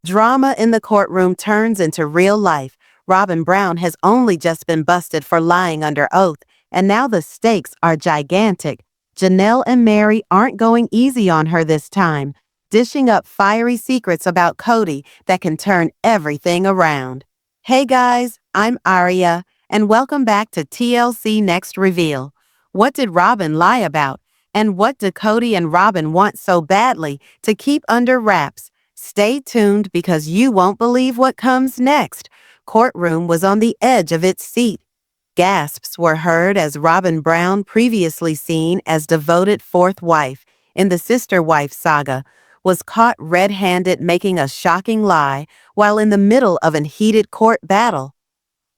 Drama in the courtroom turns into real life. RobynBrown has only just been busted for lying under oath, and now the stakes are gigantic. Janelle and Meri aren't going easy on her this time, dishing up fiery secrets about Kody that can turn everything around. Hey guys, I'm Aria, and welcome back to TLC Next Reveal. What did Robyn lie about? And what do Kody and Robyn want so badly to keep under wraps? Stay tuned because you won't believe what comes next. Courtroom was on the edge of its seat. Gasps were heard as RobynBrown, previously seen as devoted fourth wife in the SisterWives saga, was caught red-handed making a shocking lie while in the middle of an heated court battle.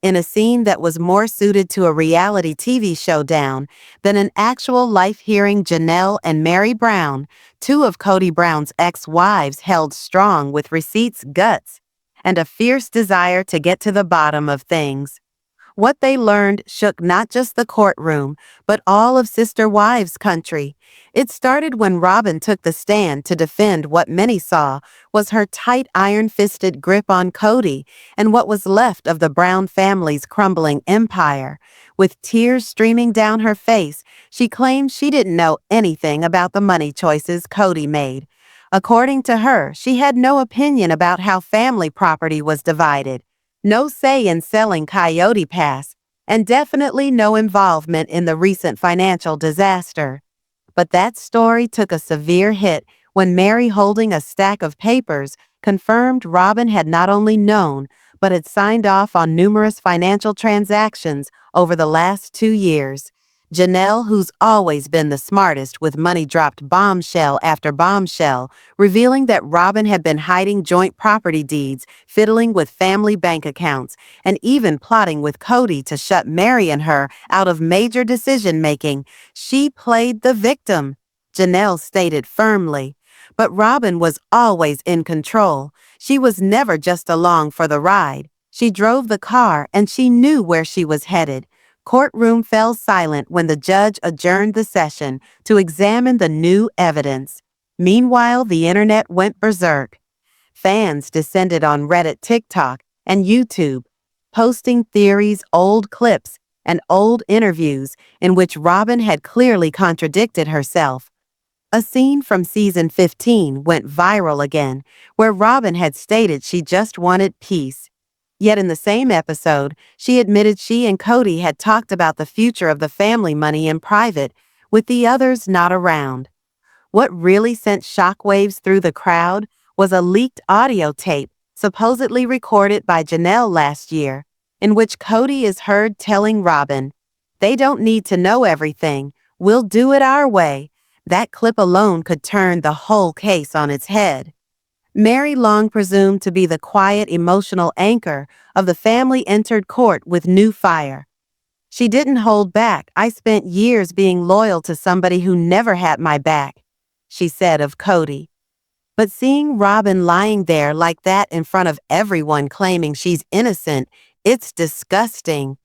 In a scene that was more suited to a reality TV showdown than an actual life hearing, Janelle and MeriBrown, two of KodyBrown's ex-wives, held strong with receipts, guts, and a fierce desire to get to the bottom of things. What they learned shook not just the courtroom, but all of SisterWives country. It started when Robyn took the stand to defend what many saw was her tight iron-fisted grip on Kody and what was left of the Brown family's crumbling empire. With tears streaming down her face, she claimed she didn't know anything about the money choices Kody made. According to her, she had no opinion about how family property was divided, no say in selling Coyote Pass, and definitely no involvement in the recent financial disaster. But that story took a severe hit when Meri, holding a stack of papers, confirmed Robyn had not only known, but had signed off on numerous financial transactions over the last 2 years. Janelle, who's always been the smartest with money, dropped bombshell after bombshell, revealing that Robyn had been hiding joint property deeds, fiddling with family bank accounts, and even plotting with Kody to shut Meri and her out of major decision-making. She played the victim, Janelle stated firmly. But Robyn was always in control. She was never just along for the ride. She drove the car and she knew where she was headed. Courtroom fell silent when the judge adjourned the session to examine the new evidence. Meanwhile, the internet went berserk. Fans descended on Reddit, TikTok, and YouTube, posting theories, old clips, and old interviews in which Robyn had clearly contradicted herself. A scene from season 15 went viral again, where Robyn had stated she just wanted peace. Yet in the same episode, she admitted she and Kody had talked about the future of the family money in private, with the others not around. What really sent shockwaves through the crowd was a leaked audio tape supposedly recorded by Janelle last year, in which Kody is heard telling Robyn, "They don't need to know everything. We'll do it our way." That clip alone could turn the whole case on its head. Meri, long presumed to be the quiet, emotional anchor of the family, entered court with new fire. She didn't hold back. "I spent years being loyal to somebody who never had my back," she said of Kody. But seeing Robyn lying there like that in front of everyone claiming she's innocent, it's disgusting.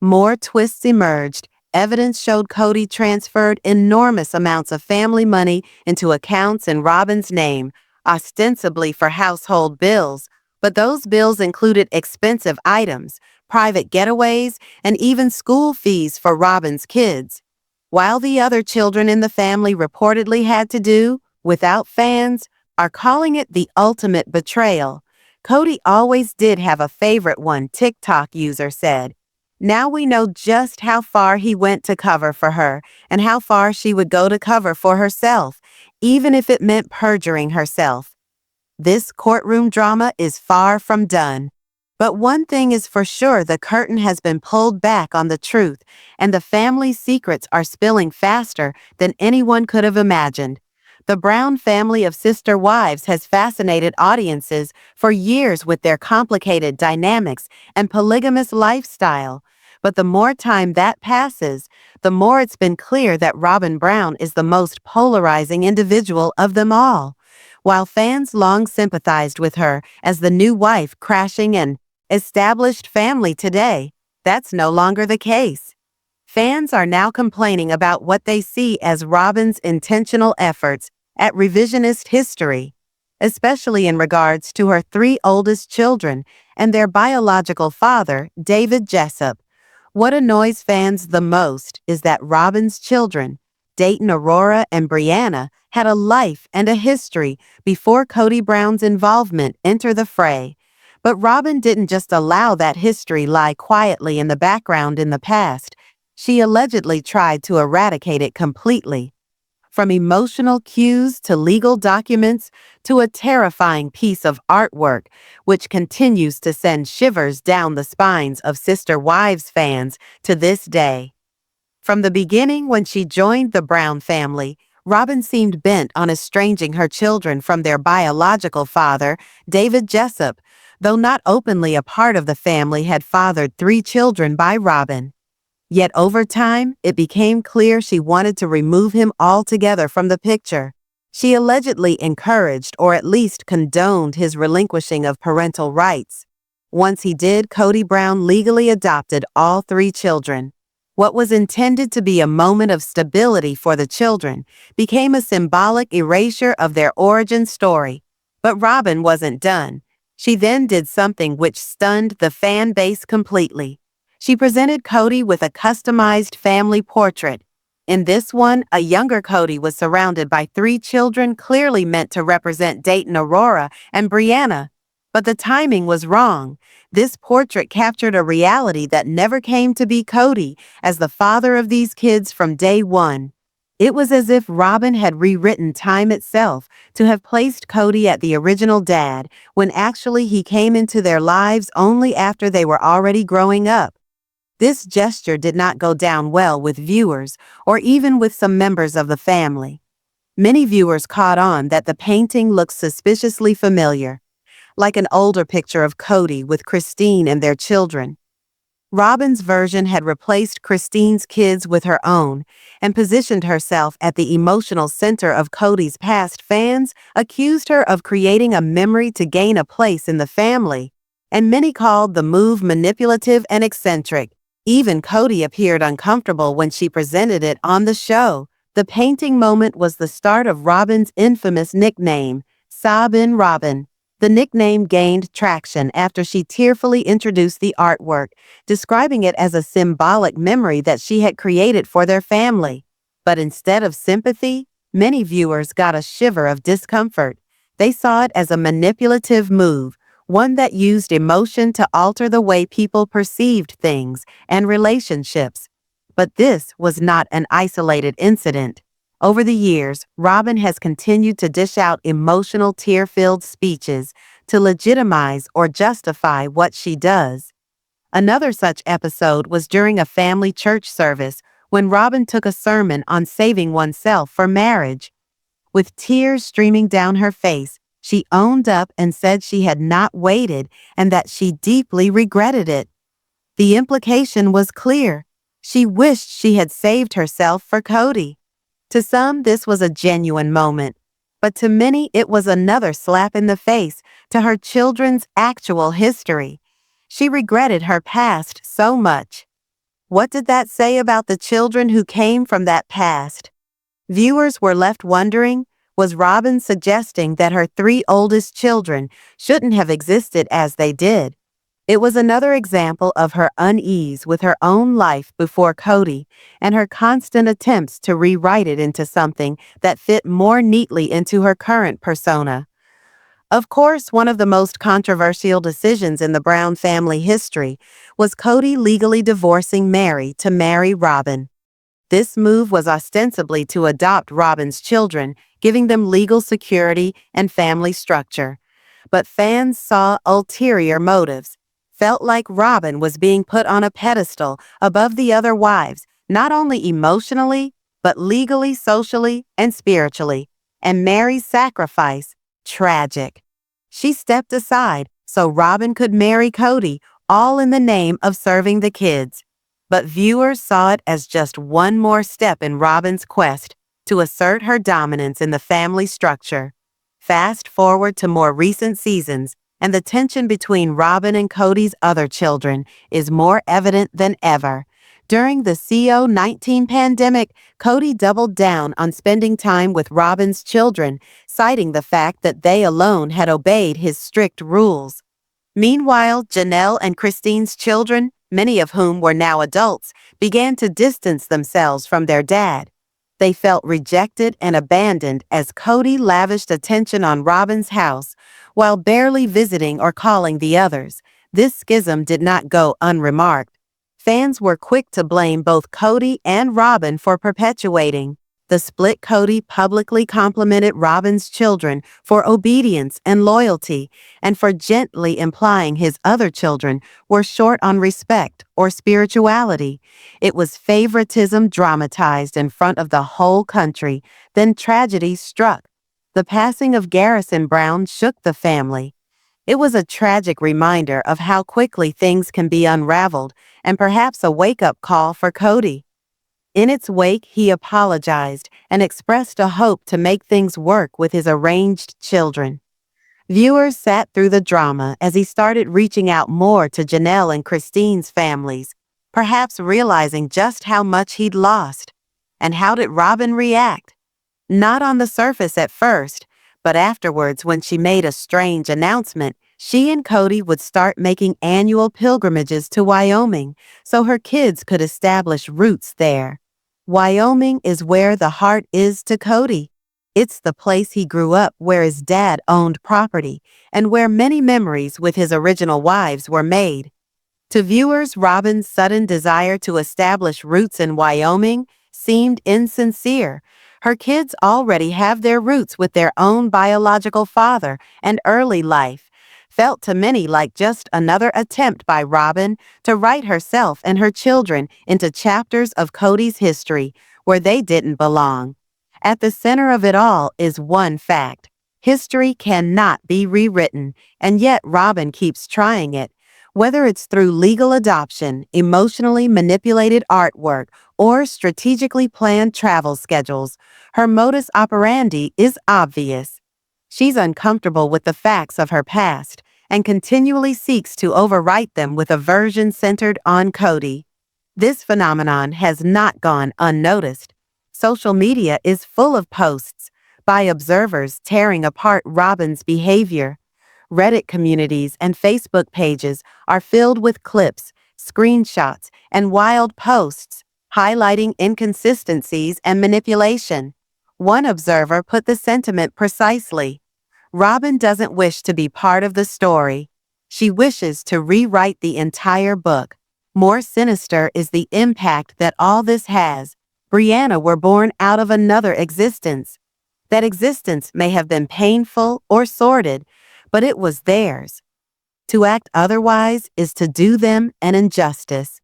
More twists emerged. Evidence showed Kody transferred enormous amounts of family money into accounts in Robyn's name, ostensibly for household bills, but those bills included expensive items, private getaways, and even school fees for Robyn's kids. While the other children in the family reportedly had to do without, fans are calling it the ultimate betrayal. Kody always did have a favorite, one TikTok user said. Now we know just how far he went to cover for her and how far she would go to cover for herself, even if it meant perjuring herself. This courtroom drama is far from done. But one thing is for sure, the curtain has been pulled back on the truth, and the family secrets are spilling faster than anyone could have imagined. The Brown family of SisterWives has fascinated audiences for years with their complicated dynamics and polygamous lifestyle. But the more time that passes, the more it's been clear that RobynBrown is the most polarizing individual of them all. While fans long sympathized with her as the new wife crashing an established family today, that's no longer the case. Fans are now complaining about what they see as Robyn's intentional efforts at revisionist history. especially in regards to her three oldest children and their biological father, David Jessup. What annoys fans the most is that Robyn's children, Dayton Aurora and Brianna, had a life and a history before KodyBrown's involvement enter the fray. But Robyn didn't just allow that history lie quietly in the background in the past. She allegedly tried to eradicate it completely. From emotional cues to legal documents to a terrifying piece of artwork, which continues to send shivers down the spines of SisterWives fans to this day. From the beginning, when she joined the Brown family, Robyn seemed bent on estranging her children from their biological father, David Jessup, though not openly a part of the family, had fathered 3 children by Robyn. Yet over time, it became clear she wanted to remove him altogether from the picture. She allegedly encouraged or at least condoned his relinquishing of parental rights. Once he did, KodyBrown legally adopted all 3 children. What was intended to be a moment of stability for the children became a symbolic erasure of their origin story. But Robyn wasn't done. She then did something which stunned the fan base completely. She presented Kody with a customized family portrait. In this one, a younger Kody was surrounded by 3 children clearly meant to represent Dayton Aurora and Brianna. But the timing was wrong. This portrait captured a reality that never came to be Kody as the father of these kids from day one. It was as if Robyn had rewritten time itself to have placed Kody at the original dad, when actually he came into their lives only after they were already growing up. This gesture did not go down well with viewers or even with some members of the family. Many viewers caught on that the painting looked suspiciously familiar, like an older picture of Kody with Christine and their children. Robyn's version had replaced Christine's kids with her own and positioned herself at the emotional center of Kody's past. Fans accused her of creating a memory to gain a place in the family, and many called the move manipulative and eccentric. Even Kody appeared uncomfortable when she presented it on the show. The painting moment was the start of Robyn's infamous nickname, Sabin Robyn. The nickname gained traction after she tearfully introduced the artwork, describing it as a symbolic memory that she had created for their family. But instead of sympathy, many viewers got a shiver of discomfort. They saw it as a manipulative move, one that used emotion to alter the way people perceived things and relationships. But this was not an isolated incident. Over the years, Robyn has continued to dish out emotional, tear-filled speeches to legitimize or justify what she does. Another such episode was during a family church service when Robyn took a sermon on saving oneself for marriage. With tears streaming down her face, she owned up and said she had not waited and that she deeply regretted it. The implication was clear. She wished she had saved herself for Kody. To some, this was a genuine moment, but to many, it was another slap in the face to her children's actual history. She regretted her past so much. What did that say about the children who came from that past? Viewers were left wondering, was Robyn suggesting that her 3 oldest children shouldn't have existed as they did? It was another example of her unease with her own life before Kody and her constant attempts to rewrite it into something that fit more neatly into her current persona. Of course, one of the most controversial decisions in the Brown family history was Kody legally divorcing Meri to marry Robyn. This move was ostensibly to adopt Robyn's children, giving them legal security and family structure. But fans saw ulterior motives. Felt like Robyn was being put on a pedestal above the other wives, not only emotionally, but legally, socially, and spiritually. And Meri's sacrifice, tragic. She stepped aside so Robyn could marry Kody, all in the name of serving the kids. But viewers saw it as just one more step in Robyn's quest to assert her dominance in the family structure. Fast forward to more recent seasons, and the tension between Robyn and Kody's other children is more evident than ever. During the COVID-19 pandemic, Kody doubled down on spending time with Robyn's children, citing the fact that they alone had obeyed his strict rules. Meanwhile, Janelle and Christine's children, many of whom were now adults, began to distance themselves from their dad. They felt rejected and abandoned as Kody lavished attention on Robyn's house while barely visiting or calling the others. This schism did not go unremarked. Fans were quick to blame both Kody and Robyn for perpetuating the split. Kody publicly complimented Robyn's children for obedience and loyalty, and for gently implying his other children were short on respect or spirituality. It was favoritism dramatized in front of the whole country. Then tragedy struck. The passing of Garrison Brown shook the family. It was a tragic reminder of how quickly things can be unraveled, and perhaps a wake-up call for Kody. In its wake, he apologized and expressed a hope to make things work with his estranged children. Viewers sat through the drama as he started reaching out more to Janelle and Christine's families, perhaps realizing just how much he'd lost. And how did Robyn react? Not on the surface at first, but afterwards when she made a strange announcement. She and Kody would start making annual pilgrimages to Wyoming so her kids could establish roots there. Wyoming is where the heart is to Kody. It's the place he grew up, where his dad owned property, and where many memories with his original wives were made. To viewers, Robyn's sudden desire to establish roots in Wyoming seemed insincere. Her kids already have their roots with their own biological father, and early life felt to many like just another attempt by Robyn to write herself and her children into chapters of Kody's history where they didn't belong. At the center of it all is one fact: history cannot be rewritten, and yet Robyn keeps trying it. Whether it's through legal adoption, emotionally manipulated artwork, or strategically planned travel schedules, her modus operandi is obvious. She's uncomfortable with the facts of her past and continually seeks to overwrite them with a version centered on Kody. This phenomenon has not gone unnoticed. Social media is full of posts by observers tearing apart Robyn's behavior. Reddit communities and Facebook pages are filled with clips, screenshots, and wild posts highlighting inconsistencies and manipulation. One observer put the sentiment precisely: Robyn doesn't wish to be part of the story. She wishes to rewrite the entire book. More sinister is the impact that all this has. Brianna were born out of another existence. That existence may have been painful or sordid, but it was theirs. To act otherwise is to do them an injustice.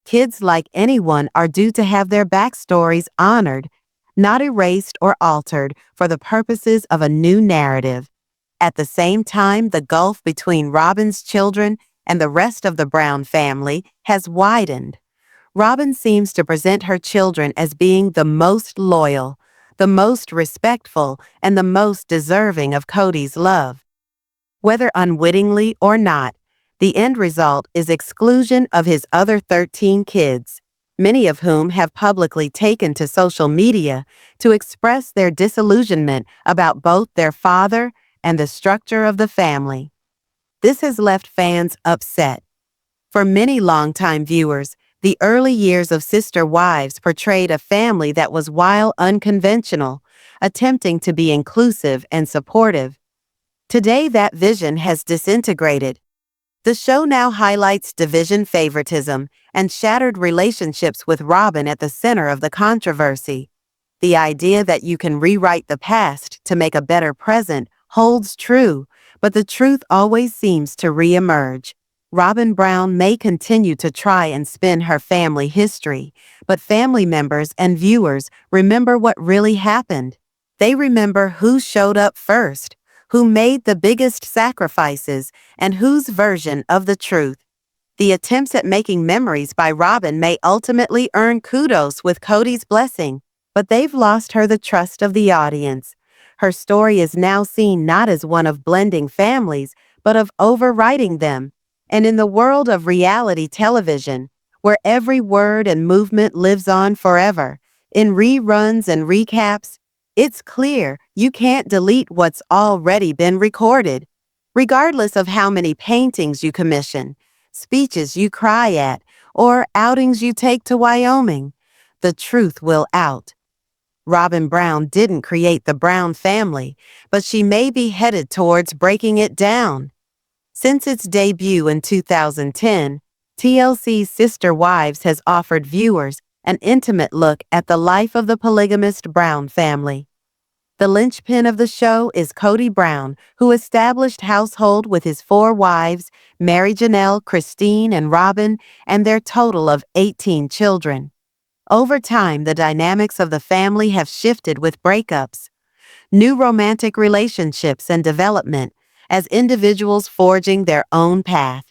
Kids, like anyone, are due to have their backstories honored, not erased or altered for the purposes of a new narrative. At the same time, the gulf between Robyn's children and the rest of the Brown family has widened. Robyn seems to present her children as being the most loyal, the most respectful, and the most deserving of Kody's love. Whether unwittingly or not, the end result is exclusion of his other 13 kids, many of whom have publicly taken to social media to express their disillusionment about both their father and the structure of the family. This has left fans upset. For many longtime viewers, the early years of SisterWives portrayed a family that was, while unconventional, attempting to be inclusive and supportive. Today, that vision has disintegrated. The show now highlights division, favoritism, and shattered relationships, with Robyn at the center of the controversy. The idea that you can rewrite the past to make a better present holds true, but the truth always seems to re-emerge. RobynBrown may continue to try and spin her family history, but family members and viewers remember what really happened. They remember who showed up first, who made the biggest sacrifices, and whose version of the truth. The attempts at making memories by Robyn may ultimately earn kudos with Kody's blessing, but they've lost her the trust of the audience. Her story is now seen not as one of blending families, but of overwriting them. And in the world of reality television, where every word and movement lives on forever. In reruns and recaps, it's clear you can't delete what's already been recorded. Regardless of how many paintings you commission, speeches you cry at, or outings you take to Wyoming, the truth will out. Robyn Brown didn't create the Brown family, but she may be headed towards breaking it down. Since its debut in 2010, TLC's SisterWives has offered viewers an intimate look at the life of the polygamist Brown family. The linchpin of the show is KodyBrown, who established household with his 4 wives, Meri, Janelle, Christine, and Robyn, and their total of 18 children. Over time, the dynamics of the family have shifted with breakups, new romantic relationships, and development as individuals forging their own path.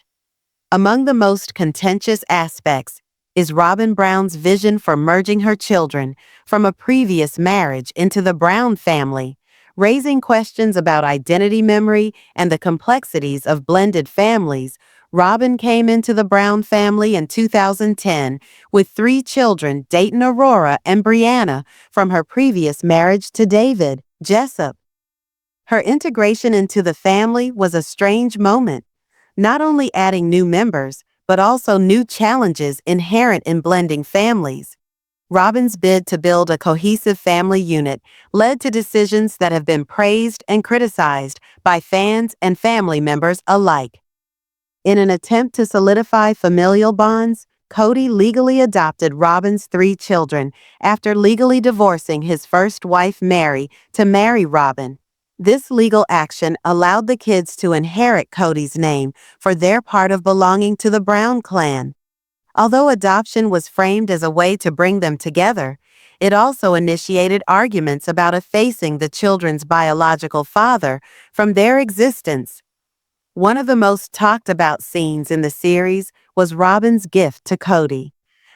Among the most contentious aspects is Robyn Brown's vision for merging her children from a previous marriage into the Brown family, raising questions about identity memory and the complexities of blended families. Robyn came into the Brown family in 2010 with 3 children, Dayton, Aurora, and Brianna, from her previous marriage to David Jessup. Her integration into the family was a strange moment, not only adding new members, but also new challenges inherent in blending families. Robyn's bid to build a cohesive family unit led to decisions that have been praised and criticized by fans and family members alike. In an attempt to solidify familial bonds, Kody legally adopted Robyn's 3 children after legally divorcing his first wife, Meri, to marry Robyn. This legal action allowed the kids to inherit Kody's name for their part of belonging to the Brown clan. Although adoption was framed as a way to bring them together, it also initiated arguments about effacing the children's biological father from their existence. One of the most talked about scenes in the series was Robyn's gift to Kody,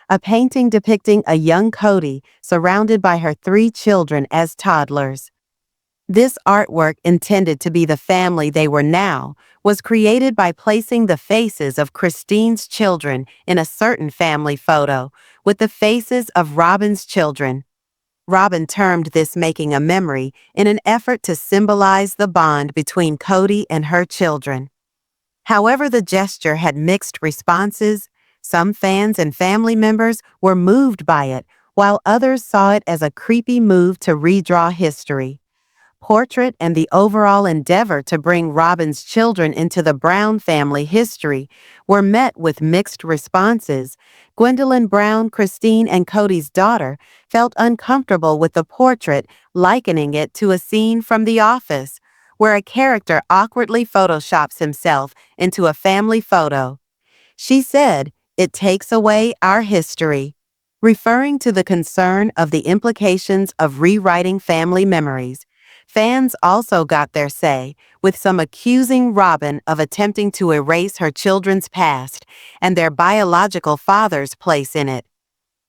a painting depicting a young Kody surrounded by her 3 children as toddlers. This artwork, intended to be the family they were now, was created by placing the faces of Christine's children in a certain family photo with the faces of Robyn's children. Robyn termed this making a memory in an effort to symbolize the bond between Kody and her children. However, the gesture had mixed responses. Some fans and family members were moved by it, while others saw it as a creepy move to redraw history. Portrait and the overall endeavor to bring Robyn's children into the Brown family history were met with mixed responses. Gwendolyn Brown, Christine, and Kody's daughter, felt uncomfortable with the portrait, likening it to a scene from The Office, where a character awkwardly photoshops himself into a family photo. She said, "It takes away our history," referring to the concern of the implications of rewriting family memories. Fans also got their say, with some accusing Robyn of attempting to erase her children's past and their biological father's place in it.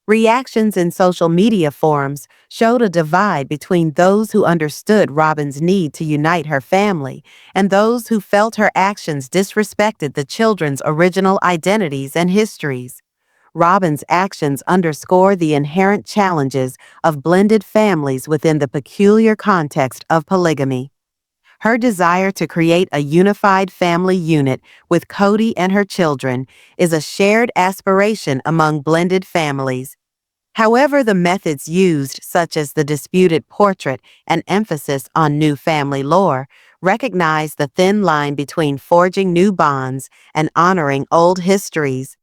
Reactions in social media forums showed a divide between those who understood Robyn's need to unite her family and those who felt her actions disrespected the children's original identities and histories. Robyn's actions underscore the inherent challenges of blended families within the peculiar context of polygamy. Her desire to create a unified family unit with Kody and her children is a shared aspiration among blended families. However, the methods used, such as the disputed portrait and emphasis on new family lore, recognize the thin line between forging new bonds and honoring old histories.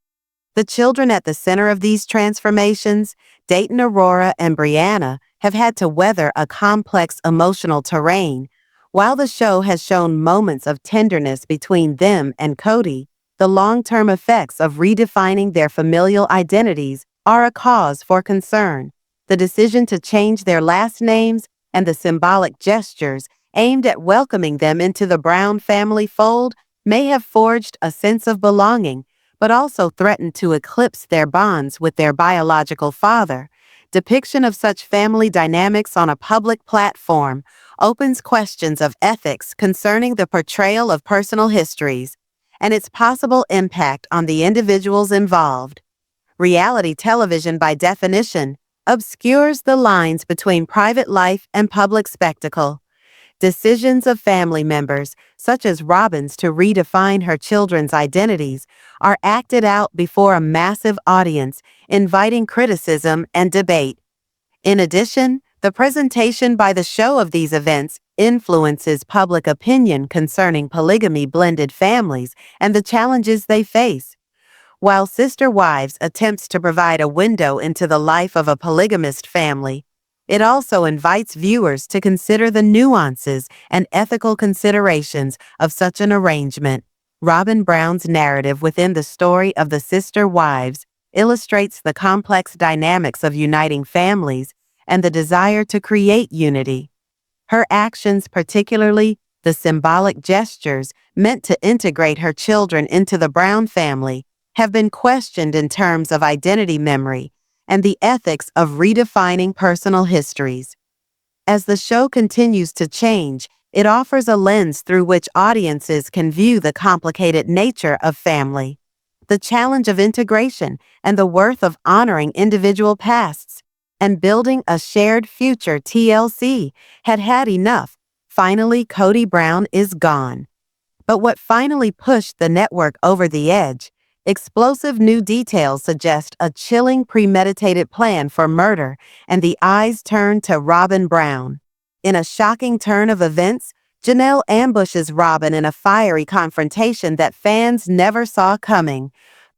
The children at the center of these transformations, Dayton, Aurora, and Brianna, have had to weather a complex emotional terrain. While the show has shown moments of tenderness between them and Kody, the long-term effects of redefining their familial identities are a cause for concern. The decision to change their last names and the symbolic gestures aimed at welcoming them into the Brown family fold may have forged a sense of belonging, but also threatened to eclipse their bonds with their biological father. Depiction of such family dynamics on a public platform opens questions of ethics concerning the portrayal of personal histories and its possible impact on the individuals involved. Reality television, by definition, obscures the lines between private life and public spectacle. Decisions of family members, such as Robyn's to redefine her children's identities, are acted out before a massive audience, inviting criticism and debate. In addition, the presentation by the show of these events influences public opinion concerning polygamy-blended families and the challenges they face. While SisterWives attempts to provide a window into the life of a polygamist family, it also invites viewers to consider the nuances and ethical considerations of such an arrangement. RobynBrown's narrative within the story of the SisterWives illustrates the complex dynamics of uniting families and the desire to create unity. Her actions, particularly the symbolic gestures meant to integrate her children into the Brown family, have been questioned in terms of identity memory and the ethics of redefining personal histories. As the show continues to change, it offers a lens through which audiences can view the complicated nature of family, the challenge of integration, and the worth of honoring individual pasts and building a shared future. TLC had had enough. Finally, KodyBrown is gone. But what finally pushed the network over the edge? Explosive new details suggest a chilling premeditated plan for murder, and the eyes turn to RobynBrown. In a shocking turn of events, Janelle ambushes Robyn in a fiery confrontation that fans never saw coming.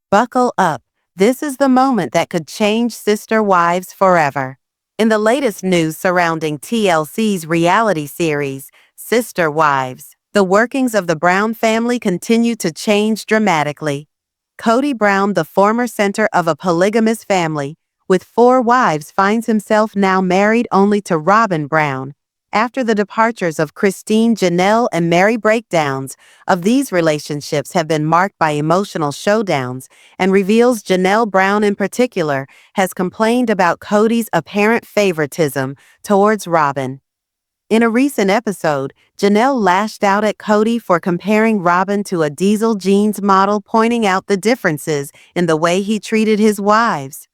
Buckle up. This is the moment that could change SisterWives forever. In the latest news surrounding TLC's reality series, SisterWives, the workings of the Brown family continue to change dramatically. KodyBrown, the former center of a polygamous family with 4 wives, finds himself now married only to RobynBrown. After the departures of Christine, Janelle, and Meri, breakdowns of these relationships have been marked by emotional showdowns, and reveals JanelleBrown in particular has complained about Kody's apparent favoritism towards Robyn. In a recent episode, Janelle lashed out at Kody for comparing Robyn to a diesel jeans model, pointing out the differences in the way he treated his wives.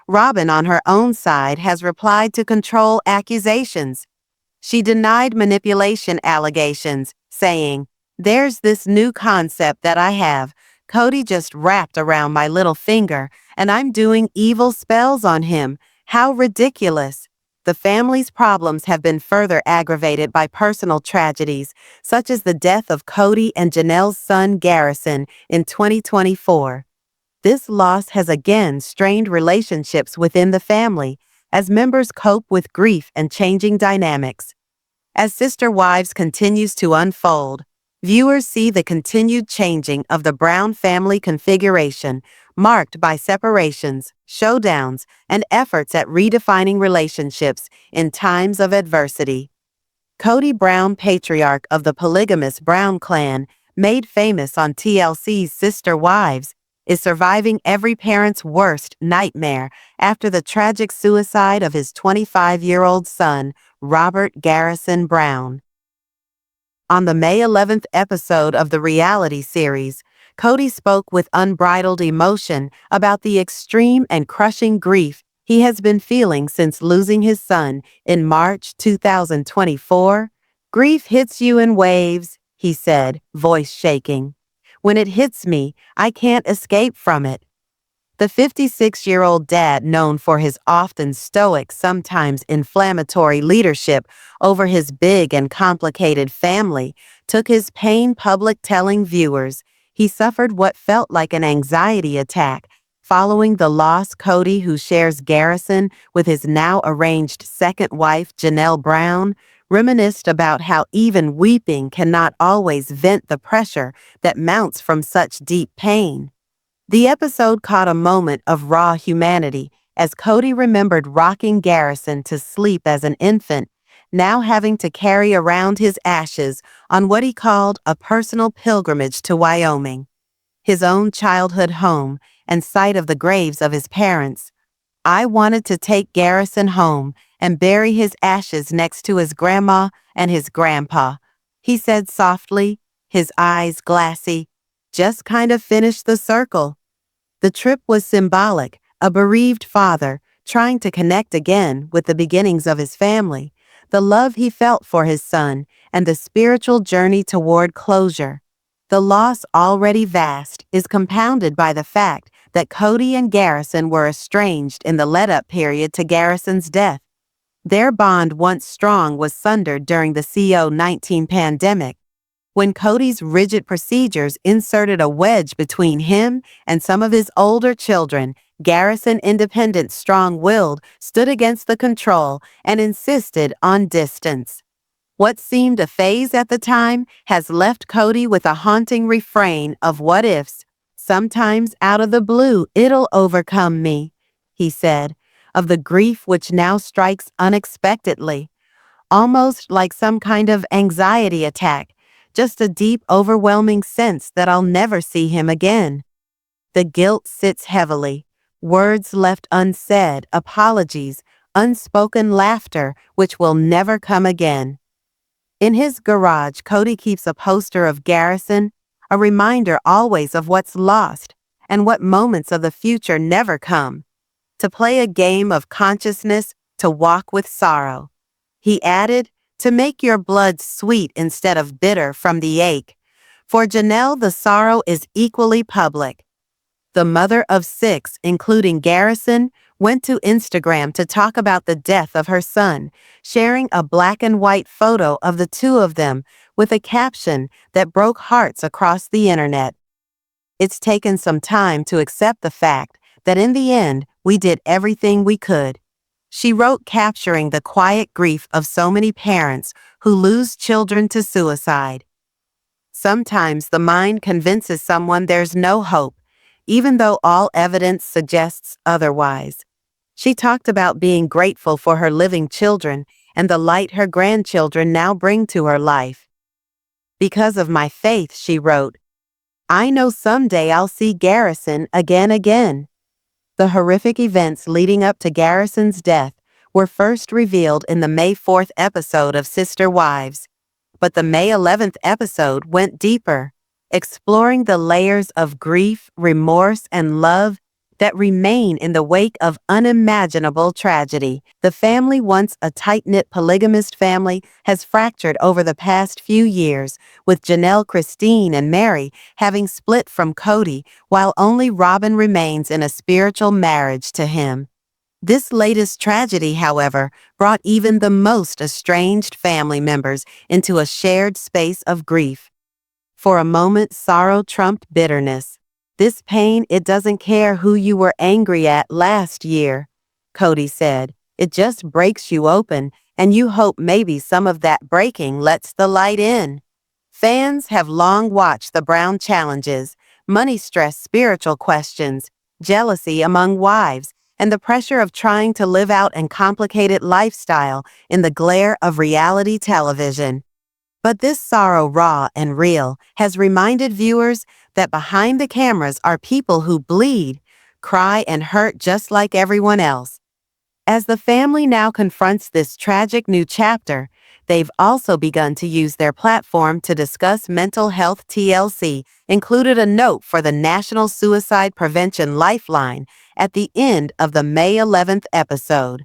Robyn, on her own side, has replied to control accusations. She denied manipulation allegations, saying, "There's this new concept that I have. Kody just wrapped around my little finger, and I'm doing evil spells on him. How ridiculous." The family's problems have been further aggravated by personal tragedies, such as the death of Kody and Janelle's son Garrison in 2024. This loss has again strained relationships within the family, as members cope with grief and changing dynamics. As SisterWives continues to unfold, viewers see the continued changing of the Brown family configuration, marked by separations, showdowns, and efforts at redefining relationships in times of adversity. KodyBrown, patriarch of the polygamous Brown clan, made famous on TLC's SisterWives, is surviving every parent's worst nightmare after the tragic suicide of his 25-year-old son, Robert Garrison Brown. On the May 11th episode of the reality series, Kody spoke with unbridled emotion about the extreme and crushing grief he has been feeling since losing his son in March 2024. "Grief hits you in waves," he said, voice shaking. "When it hits me, I can't escape from it." The 56-year-old dad, known for his often stoic, sometimes inflammatory leadership over his big and complicated family, took his pain public, telling viewers he suffered what felt like an anxiety attack following the loss. Kody, who shares Garrison with his now arranged second wife, JanelleBrown, reminisced about how even weeping cannot always vent the pressure that mounts from such deep pain. The episode caught a moment of raw humanity as Kody remembered rocking Garrison to sleep as an infant, now having to carry around his ashes on what he called a personal pilgrimage to Wyoming, his own childhood home and site of the graves of his parents. "I wanted to take Garrison home and bury his ashes next to his grandma and his grandpa," he said softly, his eyes glassy. "Just kind of finished the circle." The trip was symbolic, a bereaved father trying to connect again with the beginnings of his family, the love he felt for his son, and the spiritual journey toward closure. The loss, already vast, is compounded by the fact that Kody and Garrison were estranged in the lead-up period to Garrison's death. Their bond, once strong, was sundered during the COVID-19 pandemic, when Kody's rigid procedures inserted a wedge between him and some of his older children. Garrison, independent, strong-willed, stood against the control and insisted on distance. What seemed a phase at the time has left Kody with a haunting refrain of what-ifs. Sometimes out of the blue, it'll overcome me, he said, of the grief which now strikes unexpectedly, almost like some kind of anxiety attack, just a deep, overwhelming sense that I'll never see him again. The guilt sits heavily. Words left unsaid, apologies, unspoken laughter, which will never come again. In his garage, Kody keeps a poster of Garrison, a reminder always of what's lost and what moments of the future never come. To play a game of consciousness, to walk with sorrow. He added, to make your blood sweet instead of bitter from the ache. For Janelle, the sorrow is equally public. The mother of 6, including Garrison, went to Instagram to talk about the death of her son, sharing a black and white photo of the two of them with a caption that broke hearts across the internet. It's taken some time to accept the fact that in the end, we did everything we could, she wrote, capturing the quiet grief of so many parents who lose children to suicide. Sometimes the mind convinces someone there's no hope, even though all evidence suggests otherwise. She talked about being grateful for her living children and the light her grandchildren now bring to her life. Because of my faith, she wrote, I know someday I'll see Garrison again. The horrific events leading up to Garrison's death were first revealed in the May 4th episode of SisterWives, but the May 11th episode went deeper, exploring the layers of grief, remorse, and love that remain in the wake of unimaginable tragedy. The family, once a tight-knit polygamist family, has fractured over the past few years, with Janelle, Christine, and Meri having split from Kody, while only Robyn remains in a spiritual marriage to him. This latest tragedy, however, brought even the most estranged family members into a shared space of grief. For a moment, sorrow trumped bitterness. This pain, it doesn't care who you were angry at last year, Kody said. It just breaks you open, and you hope maybe some of that breaking lets the light in. Fans have long watched the Brown challenges, money stress, spiritual questions, jealousy among wives, and the pressure of trying to live out a complicated lifestyle in the glare of reality television. But this sorrow, raw and real, has reminded viewers that behind the cameras are people who bleed, cry, and hurt just like everyone else. As the family now confronts this tragic new chapter, they've also begun to use their platform to discuss mental health. TLC included a note for the National Suicide Prevention Lifeline at the end of the May 11th episode.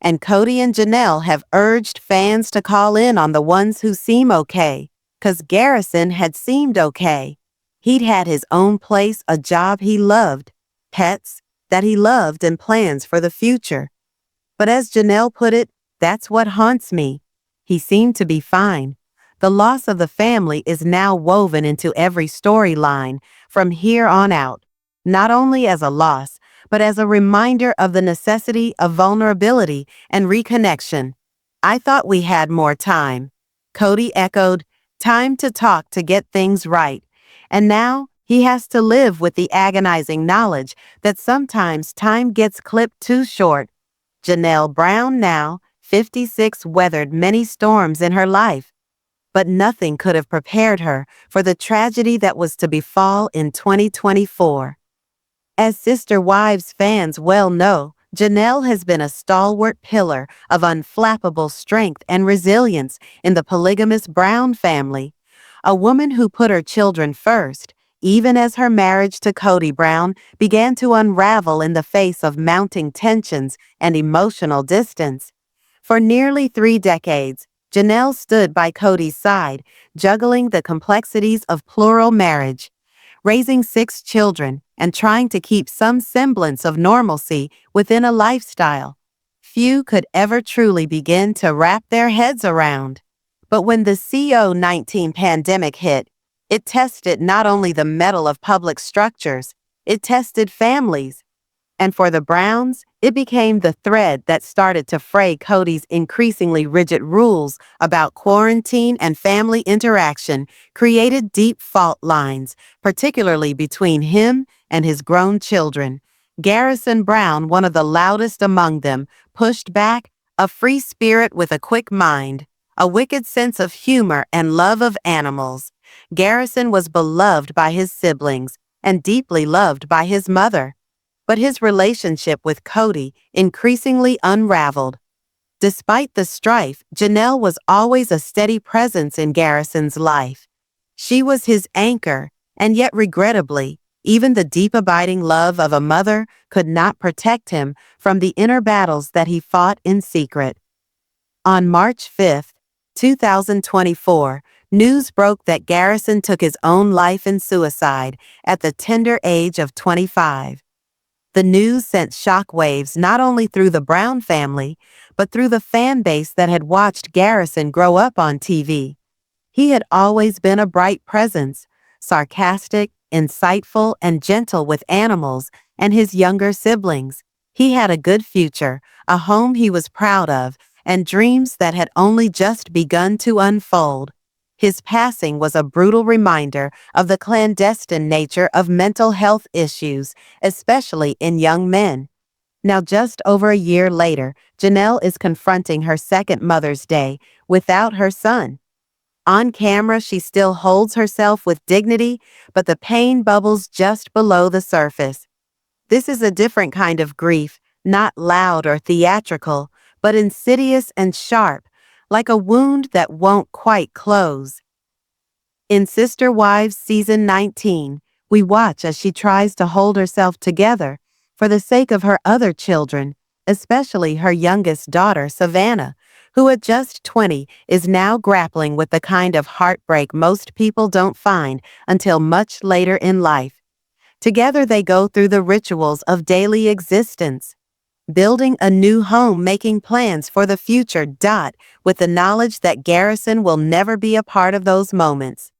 And Kody and Janelle have urged fans to call in on the ones who seem okay, 'cause Garrison had seemed okay. He'd had his own place, a job he loved, pets that he loved, and plans for the future. But as Janelle put it, that's what haunts me. He seemed to be fine. The loss of the family is now woven into every storyline from here on out, not only as a loss, but as a reminder of the necessity of vulnerability and reconnection. I thought we had more time. Kody echoed, time to talk to get things right. And now he has to live with the agonizing knowledge that sometimes time gets clipped too short. JanelleBrown, now 56, weathered many storms in her life, but nothing could have prepared her for the tragedy that was to befall in 2024. As SisterWives fans well know, Janelle has been a stalwart pillar of unflappable strength and resilience in the polygamous Brown family, a woman who put her children first, even as her marriage to KodyBrown began to unravel in the face of mounting tensions and emotional distance. For nearly 3 decades, Janelle stood by Kody's side, juggling the complexities of plural marriage, raising 6 children, and trying to keep some semblance of normalcy within a lifestyle few could ever truly begin to wrap their heads around. But when the COVID-19 pandemic hit, it tested not only the mettle of public structures, it tested families. And for the Browns, it became the thread that started to fray Kody's increasingly rigid rules about quarantine and family interaction, created deep fault lines, particularly between him and his grown children. Garrison Brown, one of the loudest among them, pushed back, a free spirit with a quick mind, a wicked sense of humor and love of animals. Garrison was beloved by his siblings and deeply loved by his mother. But his relationship with Kody increasingly unraveled. Despite the strife, Janelle was always a steady presence in Garrison's life. She was his anchor, and yet regrettably, even the deep abiding love of a mother could not protect him from the inner battles that he fought in secret. On March 5, 2024, news broke that Garrison took his own life in suicide at the tender age of 25. The news sent shockwaves not only through the Brown family, but through the fan base that had watched Garrison grow up on TV. He had always been a bright presence, sarcastic, insightful, and gentle with animals and his younger siblings. He had a good future, a home he was proud of, and dreams that had only just begun to unfold. His passing was a brutal reminder of the clandestine nature of mental health issues, especially in young men. Now, just over a year later, Janelle is confronting her second Mother's Day without her son. On camera, she still holds herself with dignity, but the pain bubbles just below the surface. This is a different kind of grief, not loud or theatrical, but insidious and sharp, like a wound that won't quite close. In SisterWives Season 19, we watch as she tries to hold herself together for the sake of her other children, especially her youngest daughter, Savannah, who at just 20 is now grappling with the kind of heartbreak most people don't find until much later in life. Together they go through the rituals of daily existence, building a new home, making plans for the future, with the knowledge that Garrison will never be a part of those moments.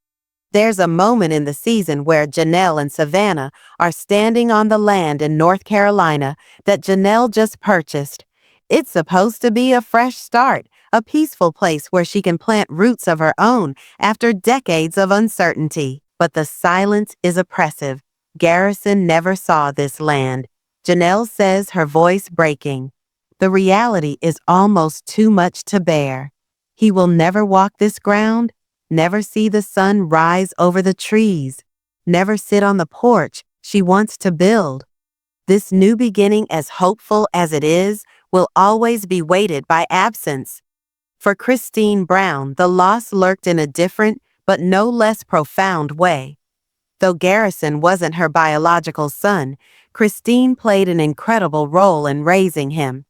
There's a moment in the season where Janelle and Savannah are standing on the land in North Carolina that Janelle just purchased. It's supposed to be a fresh start, a peaceful place where she can plant roots of her own after decades of uncertainty. But the silence is oppressive. Garrison never saw this land. Janelle says, her voice breaking. The reality is almost too much to bear. He will never walk this ground, never see the sun rise over the trees, never sit on the porch she wants to build. This new beginning, as hopeful as it is, will always be weighted by absence. For Christine Brown, the loss lurked in a different, but no less profound way. Though Garrison wasn't her biological son, Christine played an incredible role in raising him.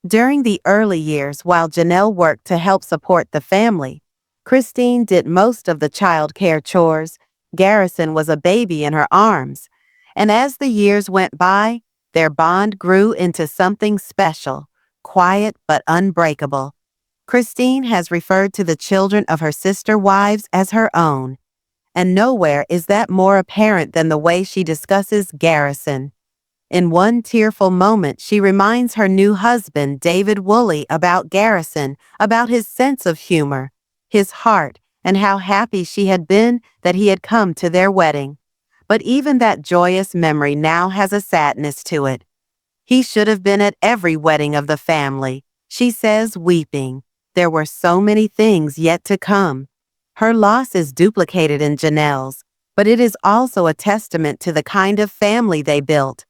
During the early years, while Janelle worked to help support the family, Christine did most of the child care chores. Garrison was a baby in her arms. And as the years went by, their bond grew into something special, quiet but unbreakable. Christine has referred to the children of her sister wives as her own. And nowhere is that more apparent than the way she discusses Garrison. In one tearful moment, she reminds her new husband, David Woolley, about Garrison, about his sense of humor, his heart, and how happy she had been that he had come to their wedding. But even that joyous memory now has a sadness to it. He should have been at every wedding of the family, she says, weeping. There were so many things yet to come. Her loss is duplicated in Janelle's, but it is also a testament to the kind of family they built.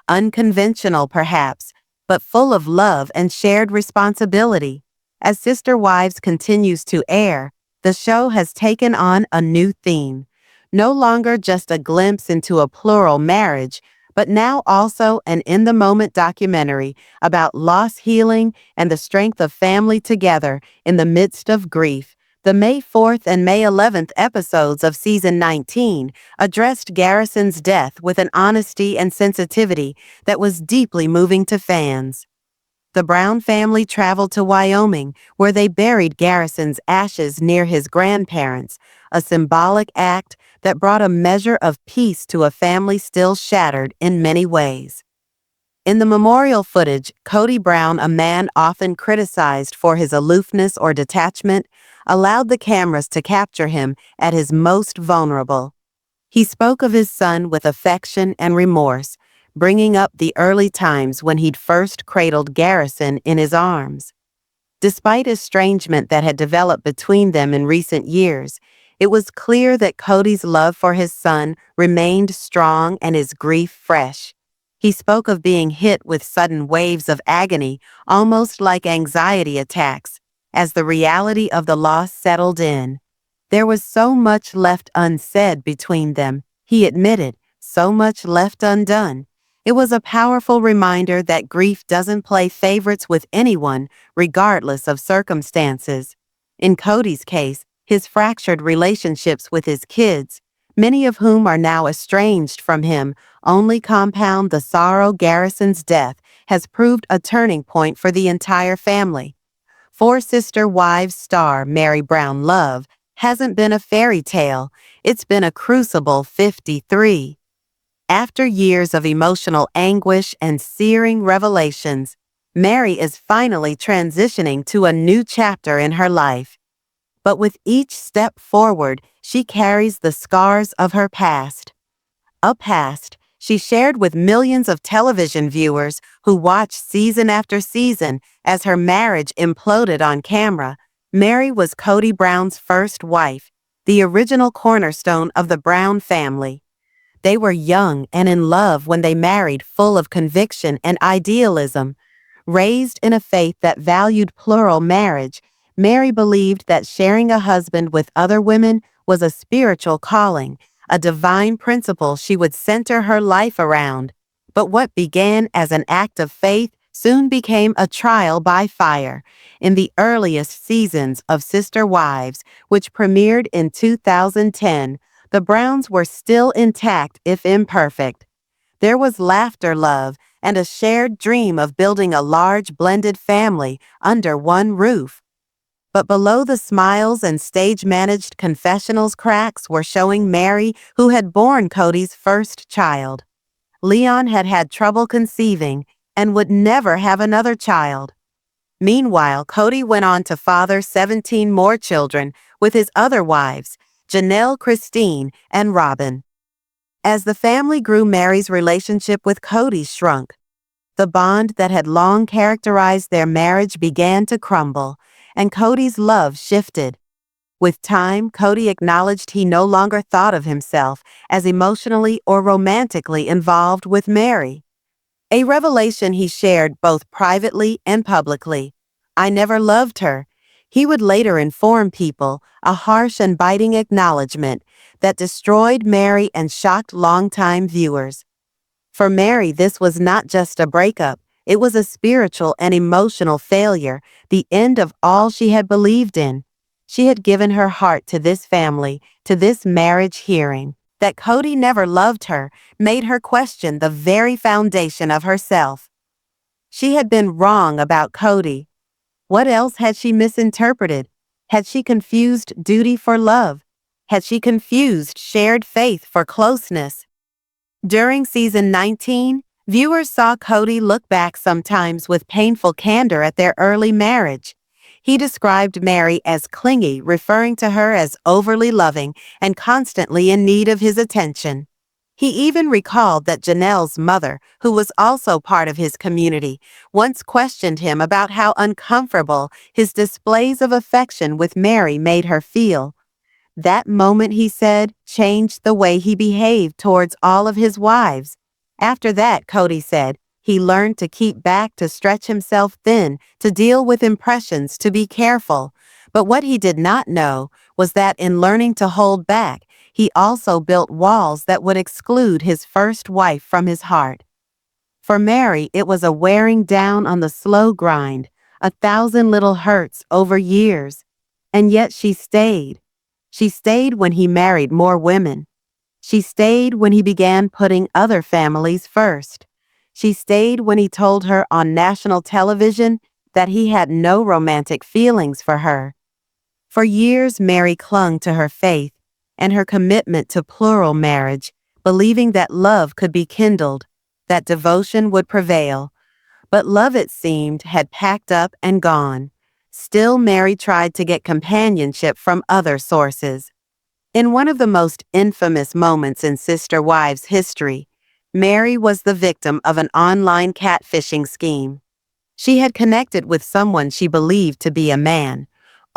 Unconventional, perhaps, but full of love and shared responsibility. As SisterWives continues to air, the show has taken on a new theme. no longer just a glimpse into a plural marriage, but now also an in-the-moment documentary about loss healing and the strength of family together in the midst of grief. The May 4th and May 11th episodes of Season 19 addressed Garrison's death with an honesty and sensitivity that was deeply moving to fans. The Brown family traveled to Wyoming, where they buried Garrison's ashes near his grandparents, a symbolic act that brought a measure of peace to a family still shattered in many ways. In the memorial footage, KodyBrown, a man often criticized for his aloofness or detachment, allowed the cameras to capture him at his most vulnerable. He spoke of his son with affection and remorse, bringing up the early times when he'd first cradled Garrison in his arms. Despite estrangement that had developed between them in recent years, it was clear that Kody's love for his son remained strong and his grief fresh. He spoke of being hit with sudden waves of agony, almost like anxiety attacks, as the reality of the loss settled in. There was so much left unsaid between them, he admitted, so much left undone. It was a powerful reminder that grief doesn't play favorites with anyone, regardless of circumstances. In Kody's case, his fractured relationships with his kids, many of whom are now estranged from him, only compound the sorrow. Garrison's death has proved a turning point for the entire family. For SisterWives star MeriBrown love hasn't been a fairy tale, it's been a crucible 53. After years of emotional anguish and searing revelations, Meri is finally transitioning to a new chapter in her life. But with each step forward, she carries the scars of her past. A past she shared with millions of television viewers who watched season after season as her marriage imploded on camera. Meri was KodyBrown's first wife, the original cornerstone of the Brown family. They were young and in love when they married, full of conviction and idealism. Raised in a faith that valued plural marriage, Meri believed that sharing a husband with other women was a spiritual calling, a divine principle she would center her life around. But what began as an act of faith soon became a trial by fire. In the earliest seasons of SisterWives, which premiered in 2010, the Browns were still intact if imperfect. There was laughter, love, and a shared dream of building a large blended family under one roof. But below the smiles and stage-managed confessionals, cracks were showing Meri, who had borne Kody's first child. Leon had had trouble conceiving and would never have another child. Meanwhile, Kody went on to father 17 more children with his other wives, Janelle, Christine, and Robyn. As the family grew, Meri's relationship with Kody shrunk. The bond that had long characterized their marriage began to crumble, and Kody's love shifted. With time, Kody acknowledged he no longer thought of himself as emotionally or romantically involved with Meri. A revelation he shared both privately and publicly. "I never loved her," he would later inform people, a harsh and biting acknowledgement that destroyed Meri and shocked longtime viewers. For Meri, this was not just a breakup, it was a spiritual and emotional failure, the end of all she had believed in. She had given her heart to this family, to this marriage. Hearing that Kody never loved her made her question the very foundation of herself. She had been wrong about Kody. What else had she misinterpreted? Had she confused duty for love? Had she confused shared faith for closeness? During season 19, viewers saw Kody look back sometimes with painful candor at their early marriage. He described Meri as clingy, referring to her as overly loving and constantly in need of his attention. He even recalled that Janelle's mother, who was also part of his community, once questioned him about how uncomfortable his displays of affection with Meri made her feel. That moment, he said, changed the way he behaved towards all of his wives. After that, Kody said, he learned to keep back, to stretch himself thin, to deal with impressions, to be careful. But what he did not know was that in learning to hold back, he also built walls that would exclude his first wife from his heart. For Meri, it was a wearing down on the slow grind, 1,000 little hurts over years. And yet she stayed. She stayed when he married more women. She stayed when he began putting other families first. She stayed when he told her on national television that he had no romantic feelings for her. For years, Meri clung to her faith and her commitment to plural marriage, believing that love could be kindled, that devotion would prevail. But love, it seemed, had packed up and gone. Still, Meri tried to get companionship from other sources. In one of the most infamous moments in SisterWives history, Meri was the victim of an online catfishing scheme. She had connected with someone she believed to be a man,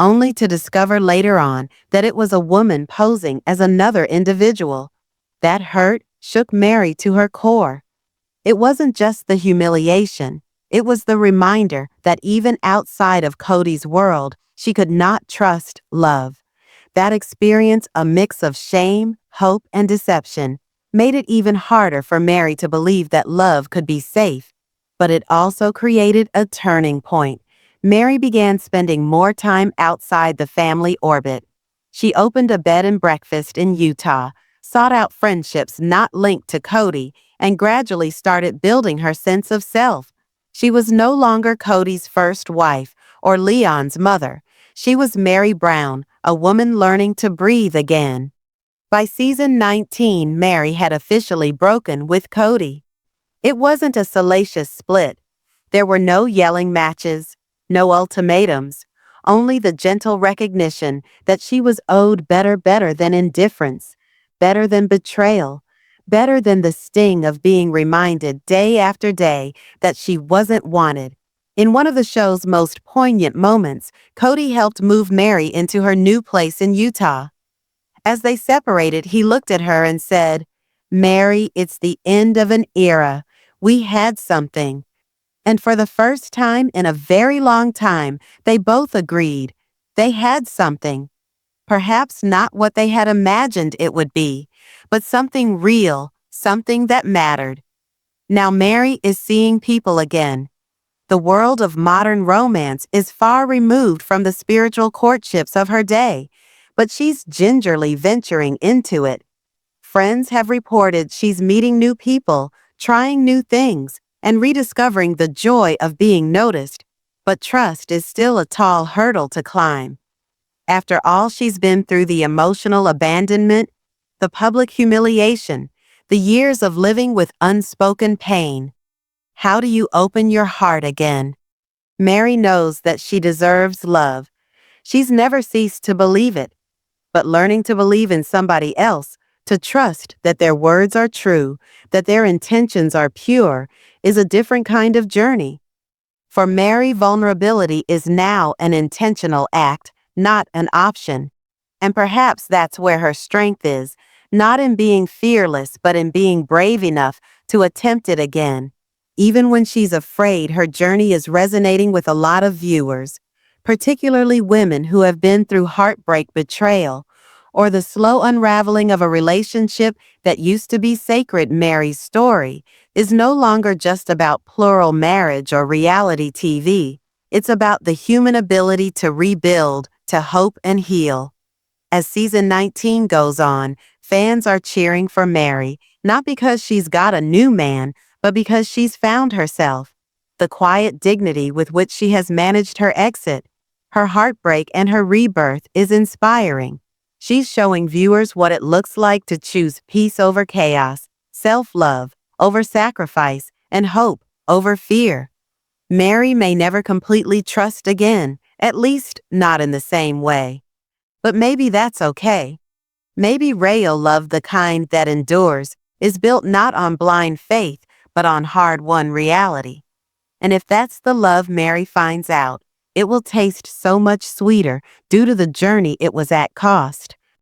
only to discover later on that it was a woman posing as another individual. That hurt shook Meri to her core. It wasn't just the humiliation, it was the reminder that even outside of Kody's world, she could not trust love. That experience, a mix of shame, hope, and deception, made it even harder for Meri to believe that love could be safe. But it also created a turning point. Meri began spending more time outside the family orbit. She opened a bed and breakfast in Utah, sought out friendships not linked to Kody, and gradually started building her sense of self. She was no longer Kody's first wife or Leon's mother. She was MeriBrown, a woman learning to breathe again. By season 19, Meri had officially broken with Kody. It wasn't a salacious split. There were no yelling matches, no ultimatums, only the gentle recognition that she was owed better than indifference, better than betrayal, better than the sting of being reminded day after day that she wasn't wanted. In one of the show's most poignant moments, Kody helped move Meri into her new place in Utah. As they separated, he looked at her and said, "Meri, it's the end of an era. We had something." And for the first time in a very long time, they both agreed. They had something. Perhaps not what they had imagined it would be, but something real, something that mattered. Now Meri is seeing people again. The world of modern romance is far removed from the spiritual courtships of her day, but she's gingerly venturing into it. Friends have reported she's meeting new people, trying new things, and rediscovering the joy of being noticed, but trust is still a tall hurdle to climb. After all she's been through, the emotional abandonment, the public humiliation, the years of living with unspoken pain, how do you open your heart again? Meri knows that she deserves love. She's never ceased to believe it, but learning to believe in somebody else, to trust that their words are true, that their intentions are pure, is a different kind of journey. For Meri, vulnerability is now an intentional act, not an option. And perhaps that's where her strength is, not in being fearless, but in being brave enough to attempt it again. Even when she's afraid, her journey is resonating with a lot of viewers, particularly women who have been through heartbreak, betrayal, or the slow unraveling of a relationship that used to be sacred. Meri's story is no longer just about plural marriage or reality TV. It's about the human ability to rebuild, to hope and heal. As season 19 goes on, fans are cheering for Meri, not because she's got a new man, but because she's found herself. The quiet dignity with which she has managed her exit, her heartbreak, and her rebirth is inspiring. She's showing viewers what it looks like to choose peace over chaos, self-love over sacrifice, and hope over fear. Meri may never completely trust again, at least not in the same way. But maybe that's okay. Maybe real love, the kind that endures, is built not on blind faith, but on hard-won reality. And if that's the love Meri finds out, it will taste so much sweeter due to the journey it was at cost.